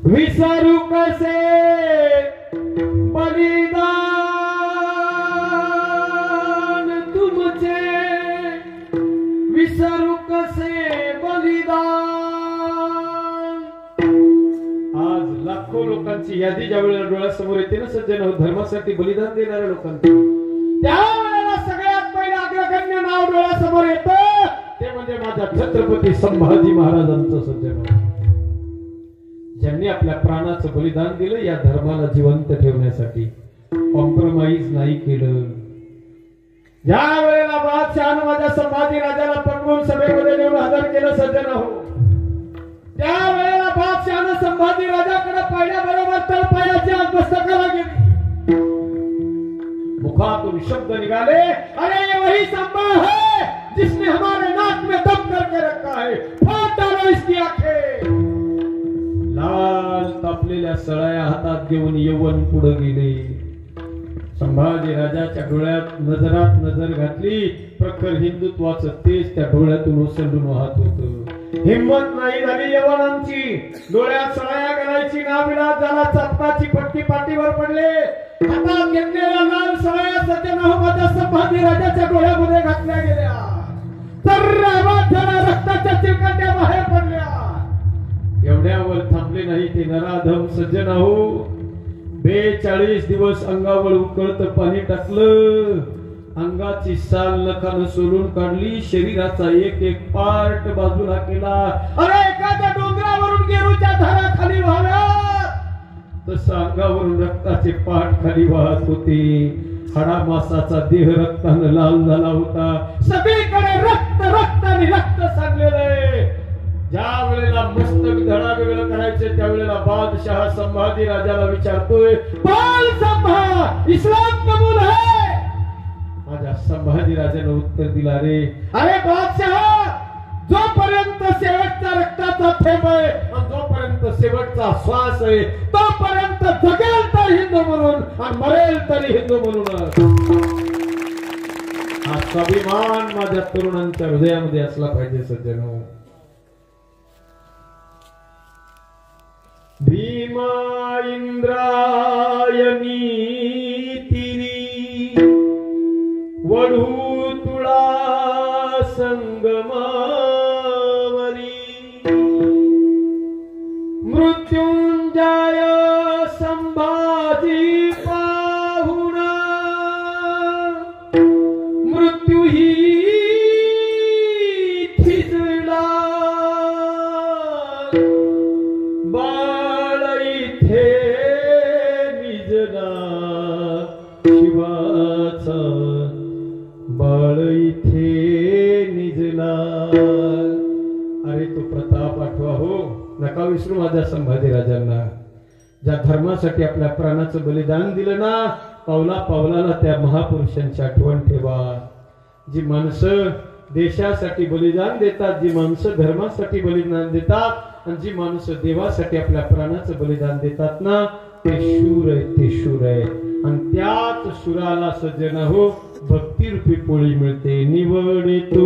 विसरू कसे बलिदान तुमचे, विसरू कसे बलिदान। आज लाखो लोकांची यादी ज्या वेळेला डोळ्यासमोर येते ना सज्जन, धर्मासाठी बलिदान देणाऱ्या लोकांची, त्यावेळेला सगळ्यात पहिलं अग्रगण्य नाव डोळ्यासमोर येतं ते म्हणजे माझ्या छत्रपती संभाजी महाराजांचं सज्जन, ज्यांनी आपल्या प्राणाचं बलिदान दिलं या धर्माला जिवंत ठेवण्यासाठी, कॉम्प्रोमाइज नाही केलं। ज्या वेळेला बादशहानं माझ्या संभाजी राजाला पकडून सभेमध्ये नेऊन हजर केलं सज्जन हो, त्यावेळेला बादशहानं संभाजी राजाकडे पाहिल्याबरोबर तळपायाची आग मस्तकाला गेली, मुखातून शब्द निघाले, अरे ये वही संभा है जिसने हमारे नाक में दम करके रखा है, फाड़ डालो इसकी आंखें। लाल तापलेल्या सळाया हातात घेऊन यवन पुढे गेले। संभाजी राजाच्या डोळ्यात नजरात नजर घातली, प्रखर हिंदुत्वाचं तेज त्या डोळ्यातून ओसंडून वाहत होतं। हिम्मत नाही झाली यवनांची, डोळ्यात सळाया घालायची नाविलाज झाला, चपटाची पट्टी पाठीवर पडले, हातात घेतलेल्या लाल सळाया सत्यनाहोबाच्या संभाजी राजाच्या डोळ्यामध्ये घातल्या गेल्या, तर आवाज झाला, रक्ताच्या चिलकांड्या बाहेर पडल्या। एवढ्यावर थांबले नाही ते नराधम सज्जन हो, 42 दिवस अंगावर उकळत पाणी टाकलं, अंगाची साल नखानं सोलून काढली, शरीराचा एक एक पार्ट बाजूला केला। अरे एखाद्या डोंगरावरून गेरूच्या धारा खाली व्हाव्यात तसं अंगावरून रक्ताचे पाठ खाली वाहत होते, हाडामासाचा देह रक्तानं लाल झाला होता, सगळीकडे रक्त रक्त आणि रक्त सांडलेलं। ज्या वेळेला मस्तक धडा वेगळं करायचे त्यावेळेला बादशाह संभाजी राजाला विचारतोय, बोल संभा, इस्लाम कबूल है? माझ्या संभाजी राजाने उत्तर दिला, रे अरे बादशाह, जोपर्यंत शेवटचा रक्ताचा थेंब आहे आणि जोपर्यंत शेवटचा श्वास आहे तोपर्यंत जगेल तर हिंदू म्हणून आणि मरेल तरी हिंदू म्हणूनच। हा स्वाभिमान माझ्या तरुणांच्या हृदयामध्ये असला पाहिजे सज्जनो। भीमा इंद्रायणी तिरी वढू तुळा संगमावरी, मृत्युंजय संभाजी पाहुणा, मृत्यू ही थिजला, शिवाचा बाळ इथे निजला। अरे तो प्रताप आठवा हो, नका विसरू माझ्या संभाजी राजांना, ज्या धर्मासाठी आपल्या प्राणाचं बलिदान दिलं ना, पावला पावलाला त्या महापुरुषांची आठवण ठेवा। जी माणसं देशासाठी बलिदान देतात, जी माणसं धर्मासाठी बलिदान देतात आणि जी माणसं देवासाठी आपल्या प्राणाचं बलिदान देतात ना, ते शूर आहे, ते शूर आहे। आणि त्याच शूराला सज्जन हो भक्ती रूपी पोळी मिळते। निवडे तो